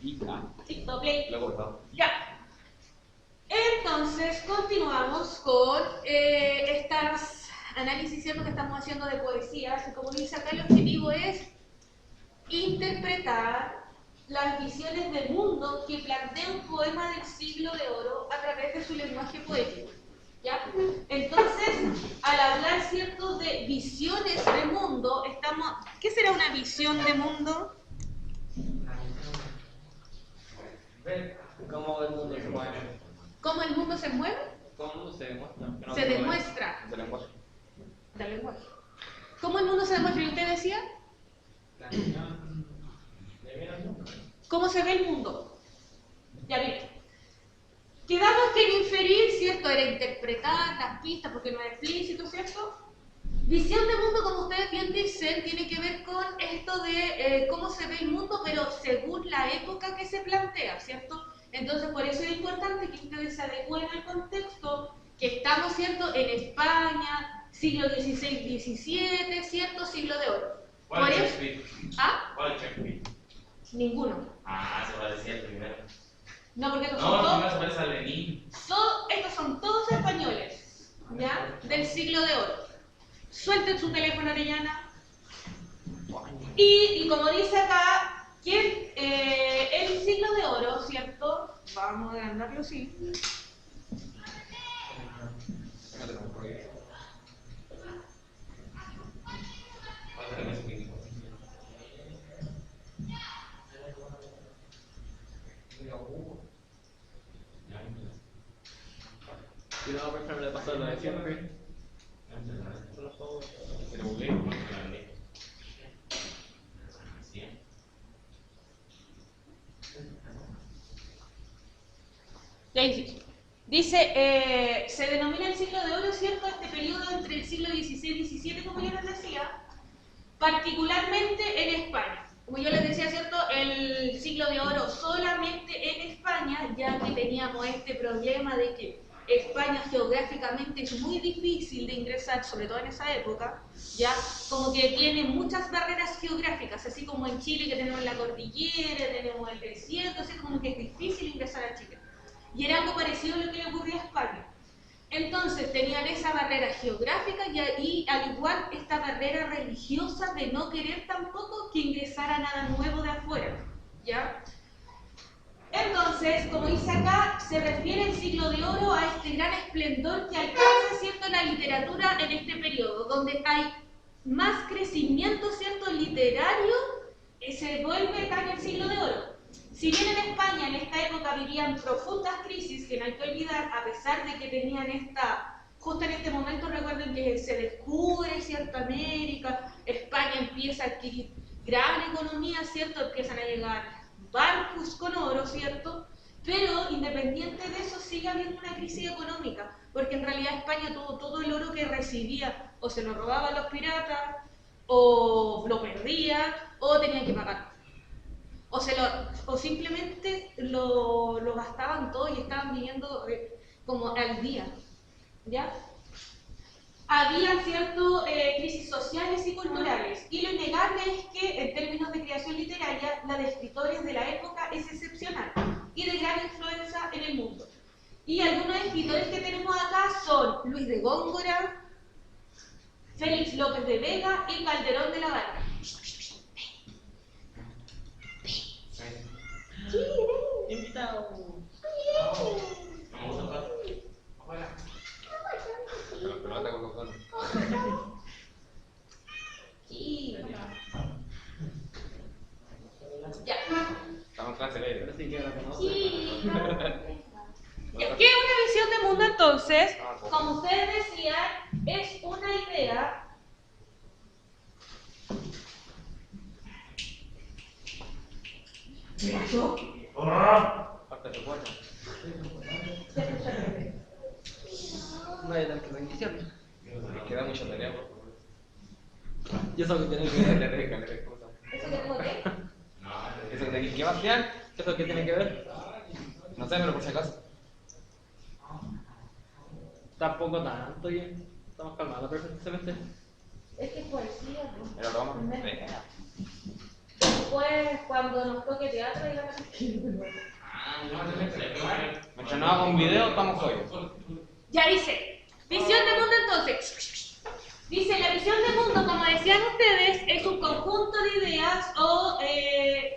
Y ya. Sí, doble. Lo he cortado. Ya. Entonces, continuamos con estas análisis ¿cierto? Que estamos haciendo de poesía. Así como dice acá, el objetivo es interpretar las visiones del mundo que plantea un poema del siglo de oro a través de su lenguaje poético. ¿Ya? Entonces, al hablar ¿cierto? De visiones de mundo, estamos... ¿Qué será una visión de mundo? ¿Cómo el mundo se mueve? ¿Cómo el mundo se mueve? ¿Cómo el mundo se demuestra? No, Se demuestra. del lenguaje. Del lenguaje. ¿Cómo el mundo se demuestra? ¿Y usted decía? ¿Cómo se ve el mundo? Ya bien. Quedamos que en inferir, ¿cierto? Era interpretar las pistas porque no es explícito, ¿cierto? Visión de mundo, como ustedes bien dicen, tiene que ver con esto de cómo se ve el mundo, pero según la época que se plantea, ¿cierto? Entonces, por eso es importante que ustedes se adecúen al contexto, que estamos, ¿cierto? En España, siglo XVI-XVII, ¿cierto? Siglo de oro. ¿Cuál es Shakespeare? ¿Ah? ¿Cuál es Shakespeare? Ninguno. Ah, se parecía el primero. No, porque estos No, son el todos... primero se parece a Lenin. Estos son todos españoles, ¿ya? Del siglo de oro. Suelten su teléfono, Arellana. Y como dice acá, que el siglo de oro, ¿cierto? Vamos a agrandarlo así. Cuidado, por ejemplo, le pasó lo de siempre. Pero ¿por qué? Ya dice, se denomina el siglo de oro, ¿cierto? Este periodo entre el siglo XVI y XVII, como yo les decía, particularmente en España. Como yo les decía, ¿cierto? El siglo de oro solamente en España, ya que teníamos este problema de que España geográficamente es muy difícil de ingresar, sobre todo en esa época, ya como que tiene muchas barreras geográficas, así como en Chile que tenemos la cordillera, tenemos el desierto, así como que es difícil ingresar a Chile. Y era algo parecido a lo que le ocurría a España. Entonces tenían esa barrera geográfica y al igual esta barrera religiosa de no querer tampoco que ingresara nada nuevo de afuera, ¿ya? Entonces, como dice acá, se refiere el siglo de oro a este gran esplendor que alcanza, ¿cierto?, la literatura en este periodo, donde hay más crecimiento, ¿cierto?, literario, se vuelve acá en el siglo de oro. Si bien en España en esta época vivían profundas crisis, que no hay que olvidar, a pesar de que tenían justo en este momento recuerden que se descubre, ¿cierto?, América, España empieza a adquirir gran economía, ¿cierto?, empiezan a llegar barcos con oro, ¿cierto? Pero independiente de eso sigue habiendo una crisis económica, porque en realidad España tuvo todo el oro que recibía, o se lo robaban los piratas, o lo perdía, o tenían que pagar. O simplemente lo gastaban todo y estaban viviendo como al día, ¿ya? Había cierto crisis sociales y culturales, y lo innegable es que en términos de creación literaria, la de escritores de la época es excepcional y de gran influencia en el mundo. Y algunos escritores que tenemos acá son Luis de Góngora, Félix López de Vega y Calderón de la Barca. Sí, ven. Invitado. Vamos a hablar. Afuera. Pero no te colocando. Sí. Ya. Estamos en clase media. Pero sí que ahora conozco. Sí. ¿Qué es una visión de mundo entonces? Como ustedes decían, es una idea ¿qué pasó? Falta de cuatro. No hay que reiniciar. Queda mucha tarea, por favor. Y eso que tiene que ver, ¿Eso que tengo que? eso que tiene que batear, eso que tiene que ver. No sé, pero por si acaso. Tampoco tanto, bien. Estamos calmados perfectamente. Es que es poesía, ¿no? Pero lo vamos a ver. después, cuando nos toque teatro, digamos. Mientras no haga un video, estamos jodidos. Ya dice, visión de mundo entonces. Dice, la visión de mundo, como decían ustedes, es un conjunto de ideas o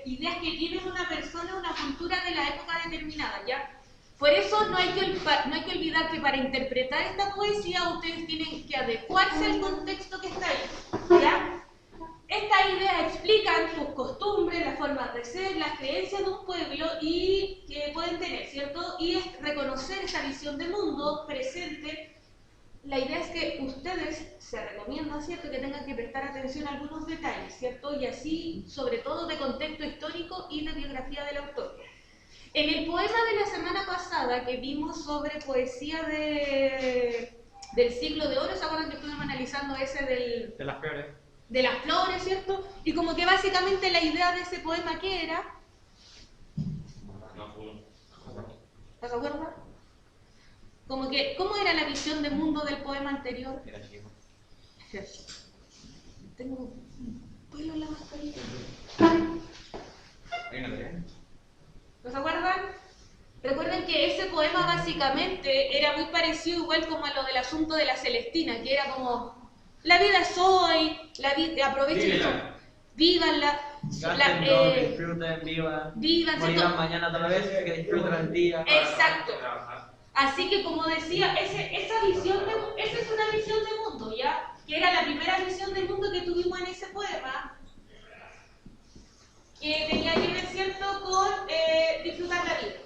ideas que tiene una persona, una cultura de la época determinada, ¿ya? Por eso no hay que olvidar que para interpretar esta poesía ustedes tienen que adecuarse al contexto que está ahí, ¿ya? Estas ideas explican sus costumbres, las formas de ser, las creencias de un pueblo y que pueden tener, ¿cierto? Y es reconocer esa visión de mundo presente. La idea es que ustedes se recomienda, ¿cierto?, que tengan que prestar atención a algunos detalles, ¿cierto? Y así, sobre todo de contexto histórico y de biografía del autor. En el poema de la semana pasada que vimos sobre poesía del siglo de oro, ¿se acuerdan que estuvimos analizando ese De las peores. de las flores, ¿cierto? Y como que básicamente la idea de ese poema, ¿qué era? ¿Te acuerdas? Como que, ¿cómo era la visión de mundo del poema anterior? Era chico. Tengo un pelo en la mascarilla. Hay una tarea. ¿No se acuerdan? Recuerden que ese poema básicamente era muy parecido igual como a lo del asunto de la Celestina, que era como, la vida es hoy, aprovechen eso, vívanla, Gasten todo, disfruten, vivan, morirán ¿cierto? mañana tal vez, que disfruten el día. Exacto. Así que como decía, esa es una visión de mundo, ¿ya? Que era la primera visión del mundo que tuvimos en ese poema, que tenía que ver, ¿cierto?, con disfrutar la vida.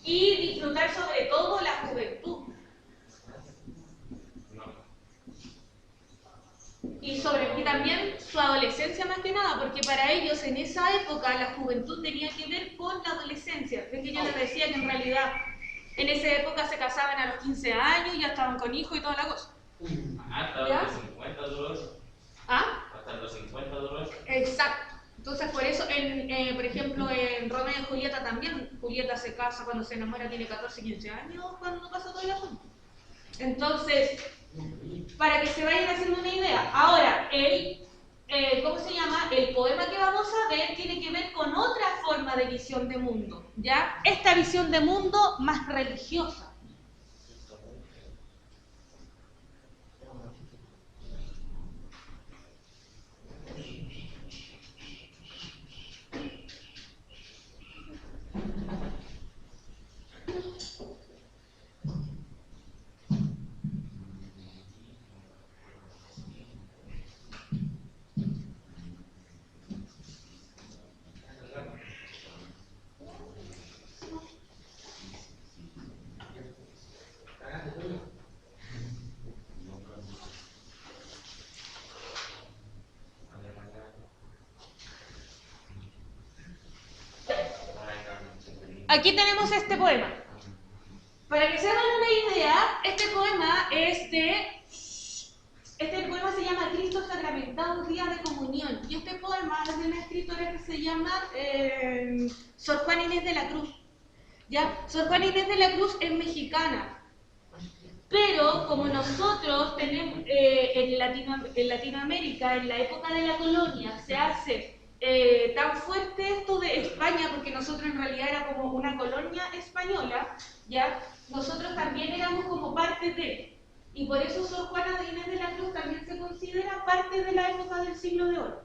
Y disfrutar sobre todo la juventud. Y también su adolescencia más que nada, porque para ellos en esa época la juventud tenía que ver con la adolescencia. Es que yo les decía que en realidad en esa época se casaban a los 15 años, ya estaban con hijos y toda la cosa. Hasta ¿Ya? los 50 duró eso. ¿Ah? Hasta los 50 duró eso. Exacto. Entonces por eso, por ejemplo, en Romeo y Julieta también, Julieta se casa cuando se enamora, tiene 14, 15 años, cuando pasa todo el asunto. Entonces, para que se vayan haciendo una idea. Ahora, ¿cómo se llama? El poema que vamos a ver tiene que ver con otra forma de visión de mundo, ¿ya? Esta visión de mundo más religiosa. Aquí tenemos este poema. Para que se hagan una idea, este poema se llama Cristo Sacramentado, Día de Comunión. Y este poema es de una escritora que se llama Sor Juana Inés de la Cruz. ¿Ya? Sor Juana Inés de la Cruz es mexicana. Pero como nosotros tenemos en Latinoamérica, en la época de la colonia, se hace tan fuerte esto de España, porque nosotros en realidad era como una colonia española, ¿ya? Nosotros también éramos como parte de, y por eso Sor Juana de Inés de la Cruz también se considera parte de la época del siglo de oro.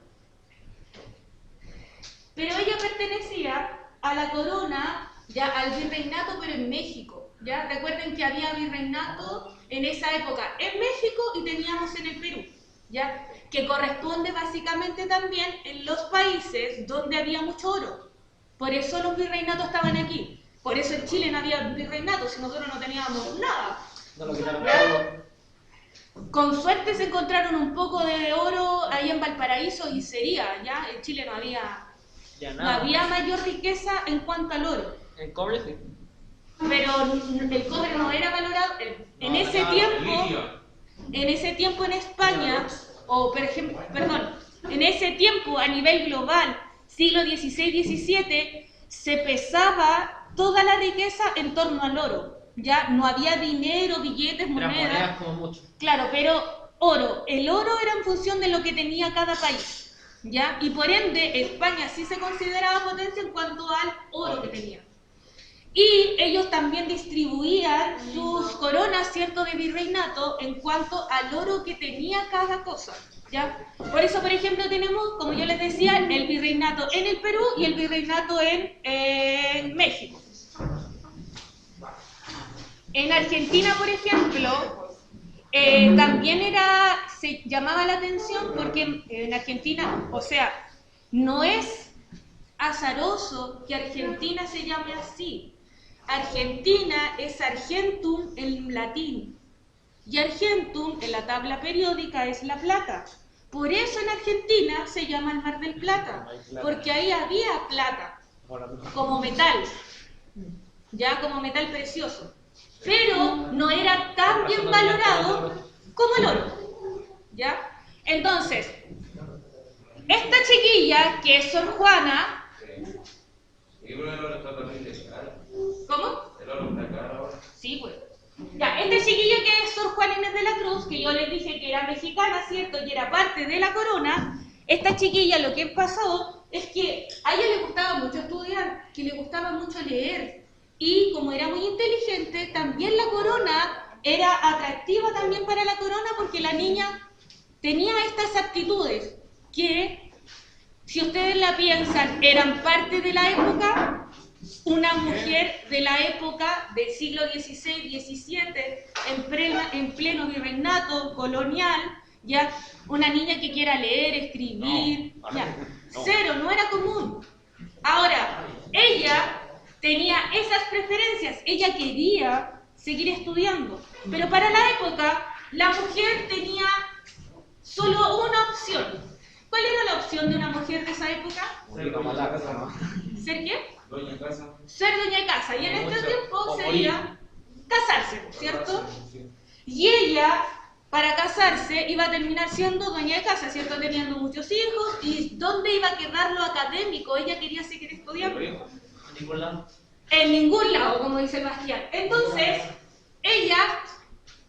Pero ella pertenecía a la corona, ya al virreinato, pero en México, ¿ya? Recuerden que había virreinato en esa época en México y teníamos en el Perú, ¿ya? Que corresponde básicamente también en los países donde había mucho oro. Por eso los virreinatos estaban aquí. Por eso en Chile no había virreinato, si nosotros no teníamos nada. No lo quitaron todo. Con suerte se encontraron un poco de oro ahí en Valparaíso y sería, ¿ya? En Chile no había Ya no nada. había mayor riqueza en cuanto al oro. En cobre sí. Pero el cobre no era valorado. En ese tiempo en España, o por ejemplo, perdón, en ese tiempo a nivel global, siglo XVI-XVII, se pesaba toda la riqueza en torno al oro. Ya no había dinero, billetes, Eran monedas. monedas como mucho. Claro, pero oro. El oro era en función de lo que tenía cada país, ¿ya? Y por ende, España sí se consideraba potencia en cuanto al oro que tenía. Y ellos también distribuían sus coronas, ¿cierto?, de virreinato en cuanto al oro que tenía cada cosa, ¿ya? Por eso, por ejemplo, tenemos, como yo les decía, el virreinato en el Perú y el virreinato en México. En Argentina, por ejemplo, también se llamaba la atención porque en Argentina, o sea, no es azaroso que Argentina se llame así. Argentina es argentum en latín y argentum en la tabla periódica es la plata. Por eso en Argentina se llama el Mar del Plata, porque ahí había plata como metal, ya como metal precioso, pero no era tan bien valorado como el oro, ¿ya? Entonces, esta chiquilla que es Sor Juana, ¿cómo? El oro está caro ahora. Sí, pues. Ya, este chiquillo que es Sor Juana Inés de la Cruz, que yo les dije que era mexicana, ¿cierto? Y era parte de la corona. Esta chiquilla lo que pasó es que a ella le gustaba mucho estudiar, que le gustaba mucho leer. Y como era muy inteligente, también la corona era atractiva también para la corona porque la niña tenía estas aptitudes que, si ustedes la piensan, eran parte de la época. Una mujer de la época del siglo XVI, XVII, en pleno virreinato colonial, ya, una niña que quiera leer, escribir, ya, cero, no era común. Ahora, ella tenía esas preferencias, ella quería seguir estudiando, pero para la época, la mujer tenía solo una opción. ¿Cuál era la opción de una mujer de esa época? ¿Ser qué? Doña casa. Ser dueña de casa. Y en este tiempo sería casarse, ¿cierto? Y ella, para casarse, iba a terminar siendo dueña de casa, ¿cierto? Teniendo muchos hijos. ¿Y dónde iba a quedar lo académico? Ella quería seguir estudiando. ¿En ningún lado? En ningún lado, como dice Bastián. Entonces, ella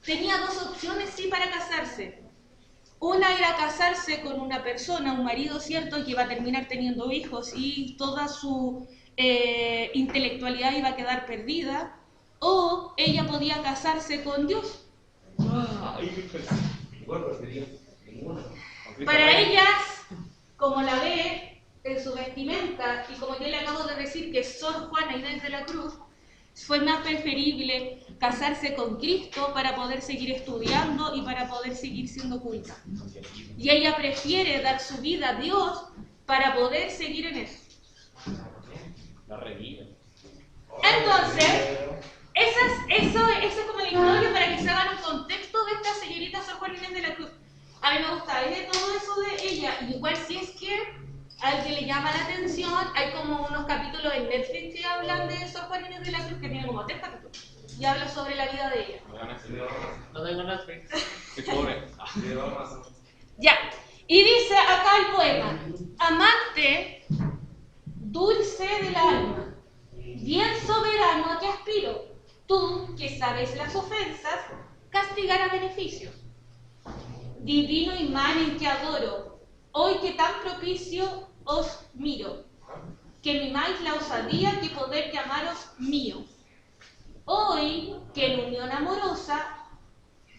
tenía dos opciones, sí, para casarse. Una era casarse con una persona, un marido, ¿cierto?, que iba a terminar teniendo hijos y toda su intelectualidad iba a quedar perdida, o ella podía casarse con Dios. Para ellas, como la ve en su vestimenta, y como yo le acabo de decir que es Sor Juana Inés de la Cruz, fue más preferible casarse con Cristo para poder seguir estudiando y para poder seguir siendo culta. Y ella prefiere dar su vida a Dios para poder seguir en eso. La revive. Entonces, eso es como la historia para que se hagan un contexto de esta señorita Sor Juana Inés de la Cruz. A mí me gusta de todo eso de ella, y igual si es que a alguien le llama la atención, hay como unos capítulos en Netflix que hablan de Sor Juana Inés de la Cruz, que tiene como 3 capítulos, y habla sobre la vida de ella. No tengo Netflix. Soy pobre. Ya, y dice acá el poema: amante dulce del alma, bien soberano a que aspiro, tú que sabes las ofensas, castigar a beneficios. Divino imán en que adoro, hoy que tan propicio os miro, que mimáis la osadía que poder llamaros mío. Hoy que en unión amorosa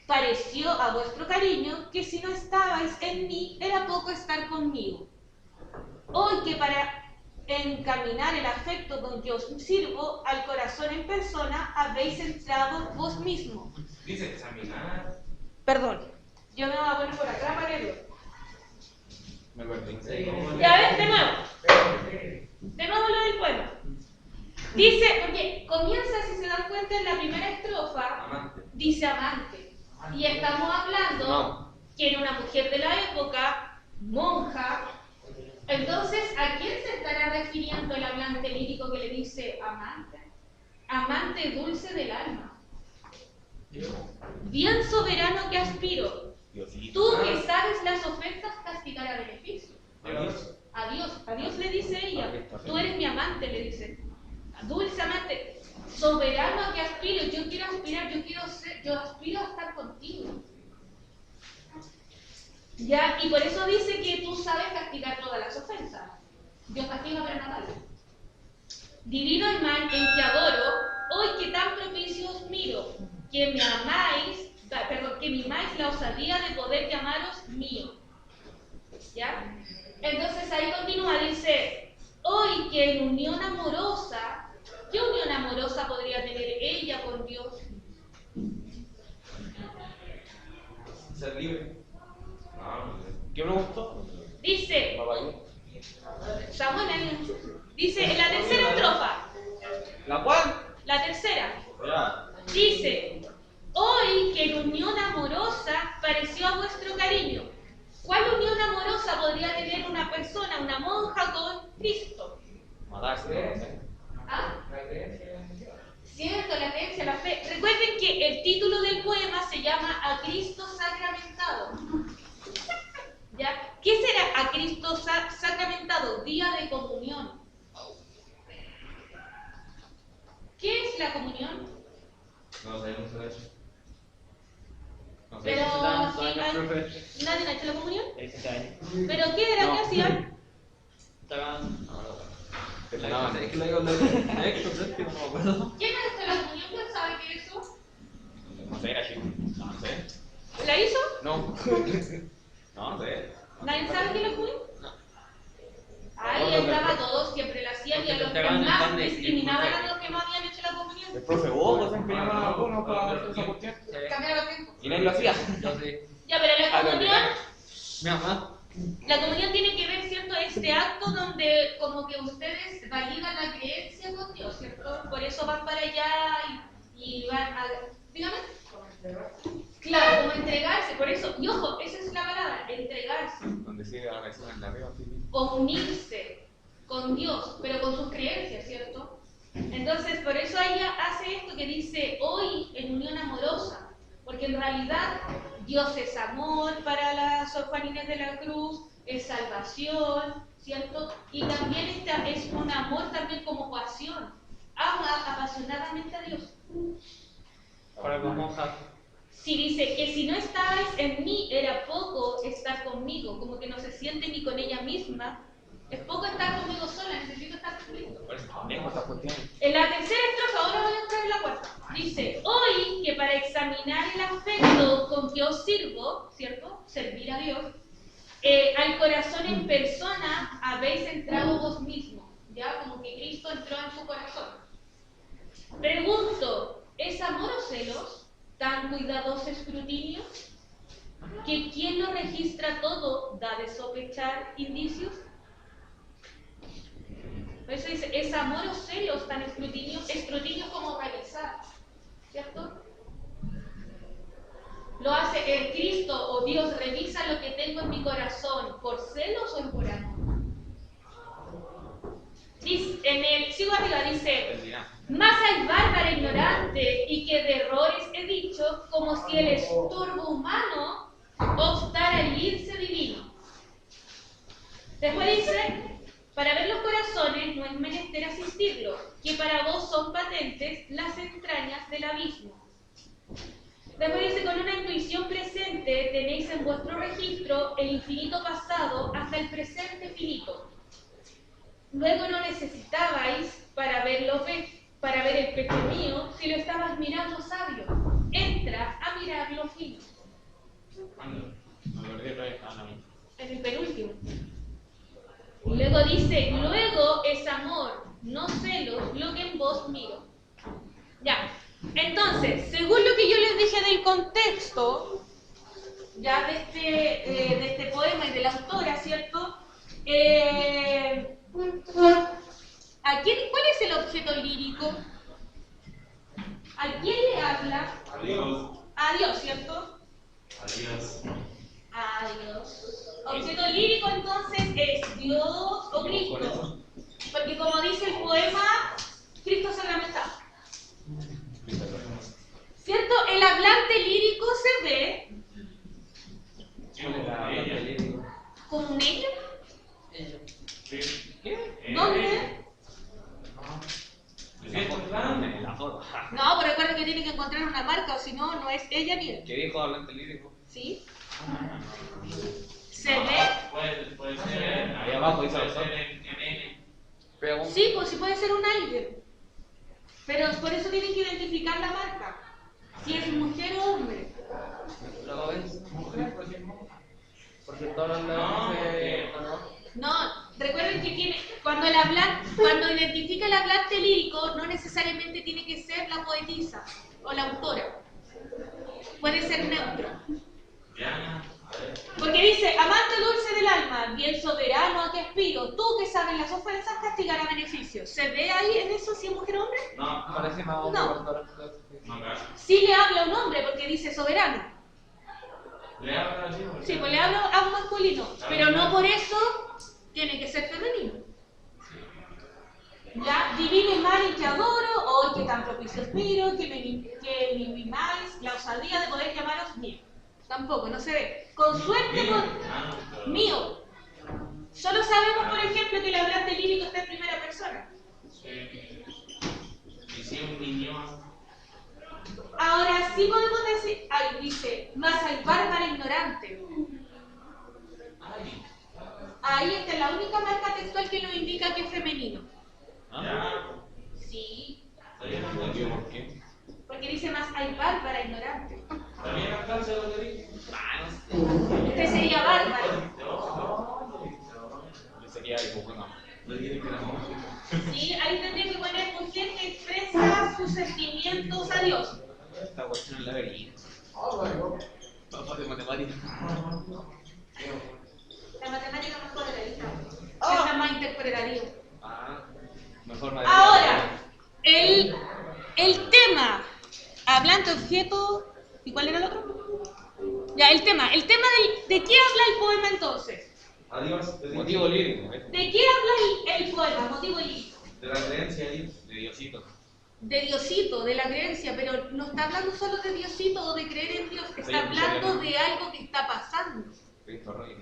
pareció a vuestro cariño que si no estabais en mí era poco estar conmigo. Hoy que para encaminar el afecto con que os sirvo al corazón en persona habéis entrado vos mismo. Dice examinar. Perdón, yo me voy a poner por acá para que Me perdí. ya ves, de nuevo lo del poema. Dice, porque comienza, si se dan cuenta, en la primera estrofa, Amante. dice amante. Y estamos hablando que era una mujer de la época, monja. Entonces, ¿a quién se estará refiriendo el hablante lírico que le dice amante? Amante dulce del alma. Bien soberano que aspiro. Tú que sabes las ofensas, castigar a beneficio. A Dios le dice ella. Tú eres mi amante, le dice. Dulce amante, soberano a que aspiro. Yo quiero aspirar, yo aspiro a estar contigo. ¿Ya? Y por eso dice que tú sabes castigar todas las ofensas. Dios castiga pero no vale. Divino imán en que adoro, hoy que tan propicio os miro, que me amáis, que mimáis la osadía de poder llamaros mío. ¿Ya? Entonces ahí continúa, dice, hoy que en unión amorosa, ¿qué unión amorosa podría tener ella con Dios? Ser libre. No sé. ¿Qué preguntó? Dice, Papayú. Samuel, dice en la tercera estrofa, ¿La cuál? la tercera, Ya. dice, hoy que en unión amorosa pareció a vuestro cariño. ¿Cuál unión amorosa podría tener una persona, una monja con Cristo? Matarse. ¿Ah? Cierto, la creencia, la fe. Recuerden que el título del poema se llama A Cristo Sacramentado. ¿Ya? ¿Qué será a Cristo Sacramentado? Día de comunión. ¿Qué es la comunión? No sé, no sé eso. No sé. Pero Nadie ¿nadie ha hecho la comunión? Ese año. ¿Pero qué era? ¿Qué hacían? Estaban. Que sonaban. Es que lo digo en Héctor, séptimo, no me acuerdo. ¿Quién ha hecho la comunión? ¿Quién sabe qué es eso? No sé, era chico. No sé. ¿La hizo? No. No sé. ¿Nadie sabe qué es la comunión? No. Ahí entraba todos, siempre la hacían y a los que más discriminaban a los que no habían hecho la comunión. El profe Hugo se empeñaba a algunos para hacer esa cuestión. Cambiaron los tiempos. Y nadie lo hacía. Yo sí. Ya, pero la comunión, Mi mamá. la comunión tiene que ver, ¿cierto? Este acto donde como que ustedes validan la creencia con Dios, ¿cierto? Por eso van para allá y van a... Dígame. Claro, como entregarse, por eso, y ojo, esa es la palabra, entregarse, Donde sigue la lección en la arriba, sí. o unirse con Dios, pero con sus creencias, ¿cierto? Entonces, por eso ella hace esto que dice, hoy en unión amorosa, porque en realidad Dios es amor para las Sor Juanines de la Cruz, es salvación, ¿cierto? Y también es un amor también como pasión, ama apasionadamente a Dios. Para con monjas. Si dice que si no estabais en mí era poco estar conmigo, como que no se siente ni con ella misma, es poco estar conmigo sola, necesito estar con Cristo. Por eso tenemos esas cuestiones. En la tercera estrofa, ahora voy a entrar en la cuarta, dice, hoy que para examinar el afecto con que os sirvo, ¿cierto? Servir a Dios, al corazón en persona habéis entrado vos mismos, ¿ya? Como que Cristo entró en su corazón. Pregunto, ¿es amor o celos? ¿Tan cuidadoso escrutinio? ¿Que quien lo registra todo da de sospechar indicios? Por eso dice, ¿es amor o celos tan escrutinio? Escrutinio como revisar, ¿cierto? Lo hace el Cristo o Dios, revisa lo que tengo en mi corazón, ¿por celos o por amor? Dice, sigo arriba, dice, más hay bárbara ignorante y que de errores he dicho, como si el estorbo humano obstara el irse divino. Después dice, para ver los corazones no es menester asistirlo, que para vos son patentes las entrañas del abismo. Después dice, con una intuición presente tenéis en vuestro registro el infinito pasado hasta el presente finito. Luego no necesitabais para ver el pecho mío, si lo estabas mirando sabio. Entra a mirarlo fino. En el penúltimo. Y luego dice, luego es amor, no celos, lo que en vos miro. Ya, entonces, según lo que yo les dije del contexto, ya de este poema y de la autora, ¿cierto? ¿Cuál es el objeto lírico? ¿A quién le habla? A Dios. A Dios, ¿cierto? A Dios. A Dios. Objeto lírico entonces es Dios o Cristo. Porque como dice el poema, Cristo sacramentado. ¿Cierto? El hablante lírico se ve como un ella. ¿Qué? ¿Dónde? La forma. No, pero recuerda que tiene que encontrar una marca, o si no, no es ella ni él. ¿Qué dijo hablante lírico? ¿Sí? ¿Se ve? Puede ser. Ahí abajo dice puede el ser en N. Pega un... Sí, pues sí puede ser un alguien. Pero por eso tienen que identificar la marca. Si es mujer o hombre. ¿Lo ves? Porque todos los No, dice... No, recuerden que tiene, cuando identifica el hablante lírico, no necesariamente tiene que ser la poetisa o la autora. Puede ser neutro. Ya, a ver. Porque dice, amante dulce del alma, bien soberano a que aspiro, tú que sabes las ofensas castigar a beneficio. ¿Se ve ahí en eso si es mujer o hombre? No, Parece más No. hombre. no, claro. Sí le habla a un hombre porque dice soberano. Le hablan así. Sí, pues le habla a un masculino, pero no por eso tiene que ser femenino. Ya, divina imagen que adoro, hoy que tan propicio espiro, que me mimáis la osadía de poder llamaros mío. Tampoco, no se ve. Con suerte, con mío. Solo sabemos, por ejemplo, que el hablante lírico está en primera persona. Y si un niño. Ahora sí podemos decir, ahí dice, más hay bárbara ignorante. Ay. Ahí está la única marca textual que nos indica que es femenino. Ya. Sí, ¿Por qué? porque dice más hay bárbara ignorante. ¿También alcanza lo que dije? Este sería bárbaro. Yo sería el Pokémon. No tiene que la Sí, ahí tendría que poner mujer que expresa sus sentimientos a Dios. Esta cuestión es la verina. Papá de matemáticas. La matemática más cuadradita. Es la más interpretativa. Mejor madre. Ahora, el tema, hablante, objeto, ¿y cuál era el otro? Ya, el tema ¿de qué habla el poema entonces? Adiós. Motivo lírico. ¿De qué habla el poema, motivo lírico? De la creencia, Dios. De Diosito. De Diosito, de la creencia, pero no está hablando solo de Diosito o de creer en Dios, está hablando de algo que está pasando. Cristo Rey.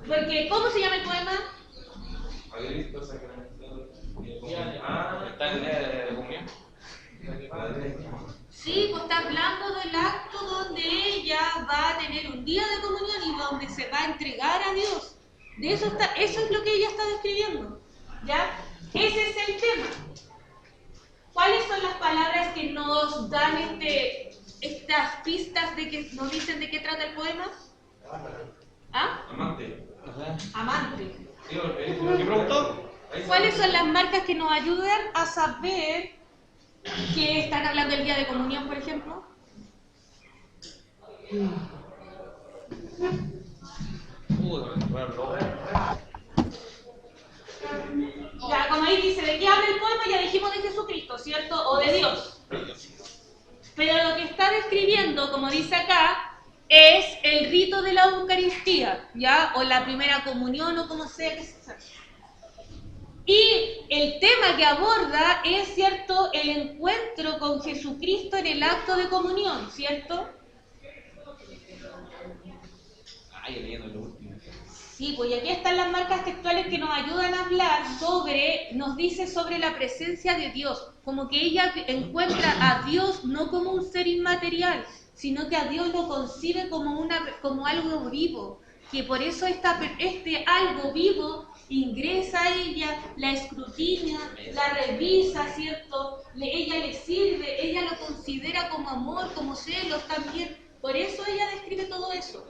Porque, ¿cómo se llama el poema? Agristo sacramentado. Está en la comunión. Sí, pues está hablando del acto donde ella va a tener un día de comunión y donde se va a entregar a Dios. De eso es lo que ella está describiendo. ¿Ya? Ese es el tema. ¿Cuáles son las palabras que nos dan estas pistas de que nos dicen de qué trata el poema? ¿Ah? Amante. Amante. ¿Qué preguntó? ¿Cuáles son las marcas que nos ayudan a saber que están hablando del día de comunión, por ejemplo? Ya, como ahí dice, ¿de qué habla el poema? Ya dijimos de Jesucristo, ¿cierto? O de Dios. Pero lo que está describiendo, como dice acá, es el rito de la Eucaristía, ¿ya? O la primera comunión, o como sea que se llame. Y el tema que aborda es, ¿cierto?, el encuentro con Jesucristo en el acto de comunión, ¿cierto? Yo leyendo lo último. Sí, pues y aquí están las marcas textuales que nos ayudan a hablar nos dice sobre la presencia de Dios, como que ella encuentra a Dios no como un ser inmaterial, sino que a Dios lo concibe como algo vivo, que por eso este algo vivo ingresa a ella, la escrutina, la revisa, ¿cierto? Ella le sirve, ella lo considera como amor, como celos también, por eso ella describe todo eso.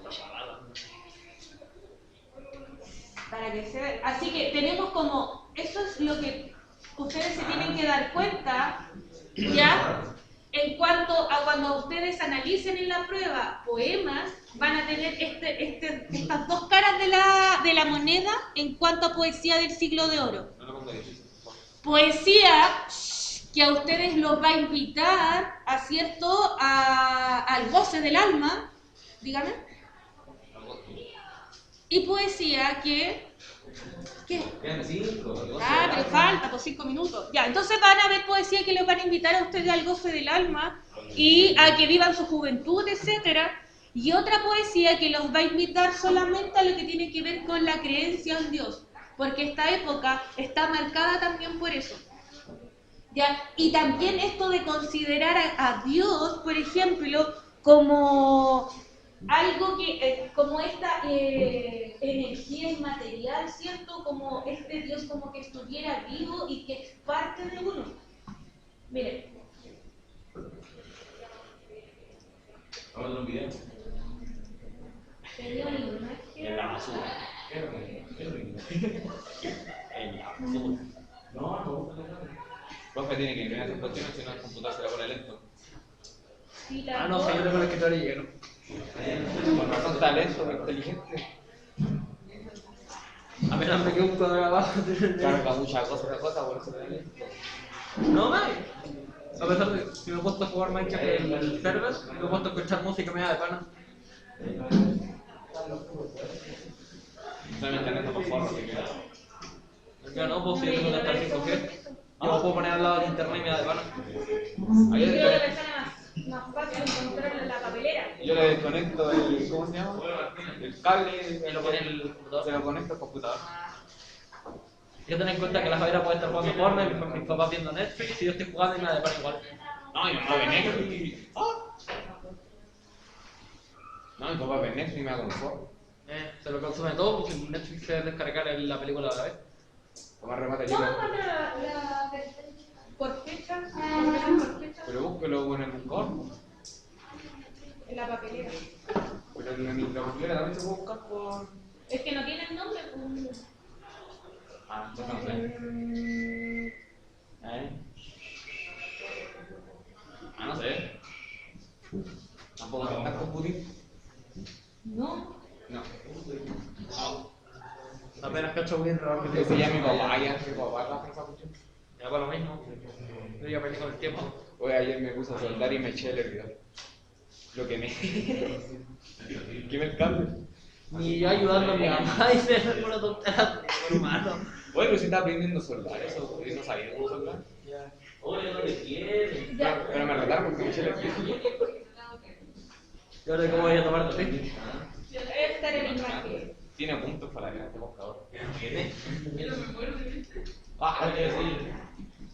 Para que se vea. Así que tenemos como, eso es lo que ustedes se tienen que dar cuenta, ¿ya? En cuanto a cuando ustedes analicen en la prueba poemas, van a tener estas dos caras de la moneda en cuanto a poesía del siglo de oro. No lo pongo difícil. Poesía que a ustedes los va a invitar al goce del alma, dígame. Y poesía ¿qué? Quedan 5. Pero falta, por 5 minutos. Ya, entonces van a ver poesía que les van a invitar a ustedes al goce del alma y a que vivan su juventud, etcétera. Y otra poesía que los va a invitar solamente a lo que tiene que ver con la creencia en Dios, porque esta época está marcada también por eso. ¿Ya? Y también esto de considerar a Dios, por ejemplo, como algo que, como esta energía inmaterial, ¿cierto? Como este Dios como que estuviera vivo y que es parte de uno. Miren. Vamos a hacer un video. Tenía una imagen. En la basura. ¿Qué es lo que? En la basura. No. Profe tiene que ir a esas cuestiones, si no el computador se le pone lento. Sí, la No sé, yo tengo el escritorio lleno. Con razón está lento, inteligente. Apenas me quedo un cuadro abajo. Carga muchas cosas, por eso le lento. No, mami. A pesar de que me he puesto a jugar Minecraft en el server, me he puesto a escuchar música me da de pana. Solamente en esto por forro, así que... Yo no, pues si yo tengo que estar 5G. Yo me puedo poner al lado del internet y me da de pana. Yo creo que me sale más fácil encontrar en la papelera. Yo le desconecto el... ¿cómo se llama? El cable Y lo pone en el computador. se lo conecto al computador. Yo ten en cuenta que la Javiera puede estar jugando porno y mis papás viendo Netflix y yo estoy jugando y me da de pana igual. No, mi mamá ve Netflix. No, mi papá ve Netflix y me da con forro. Se lo consume todo porque Netflix se debe descargar la película a la vez. Tomar remate ¿Cómo chico. encuentra la por fecha? Por fecha. Pero búsquelo con el buscador. En la papelera. Pero en la papelera también se puede buscar por... Es que no tiene nombre. Pues. Ah, entonces no sé. No sé. Tampoco se está computing. No. No. Apenas cacho bien raro que Ese ya mi papá, mi papá trabaja en esa cuestión. Ya para lo mismo. Yo ya perdí con el tiempo. Hoy ayer me puse a soldar y me eché el hervidor. Lo que me... ¿Qué me el cable? Ni yo ayudando a mi mamá y se alguna tontería de humano. Oye, pero si estaba aprendiendo a soldar eso, yo no sabía cómo soldar. Oye, no le quiere. Ya. Pero me retaron porque me eché el hervidor. ¿Y ahora cómo voy a tomar de ti? Esta era la imagen. Tiene puntos para que este buscador.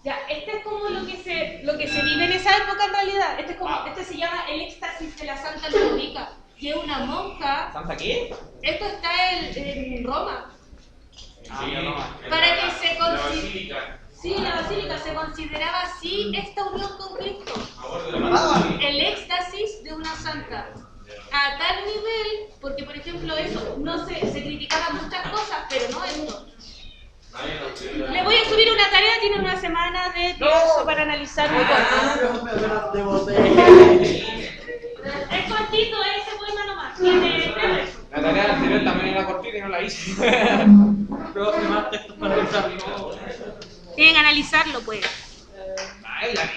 Ya, este es como lo que se vive en esa época en realidad. Este se llama el éxtasis de la Santa Ludovica. Y es una monja. ¿Santa qué? Esto está en Roma. Sí, Para que se La considere. basílica. Sí, la basílica se consideraba así esta unión con Cristo. Ahora de la basílica. El éxtasis de una santa. A tal nivel, porque por ejemplo eso, no se criticaban muchas cosas, pero no esto. Le voy a subir una tarea, tiene una semana de tiempo para analizar mi cuerpo. Es cortito, ese poema nomás. Tiene 3 versos. La tarea anterior también era cortita y no la hice. Pero hay más textos para pensar. Tienen que analizarlo, pues. Ay, la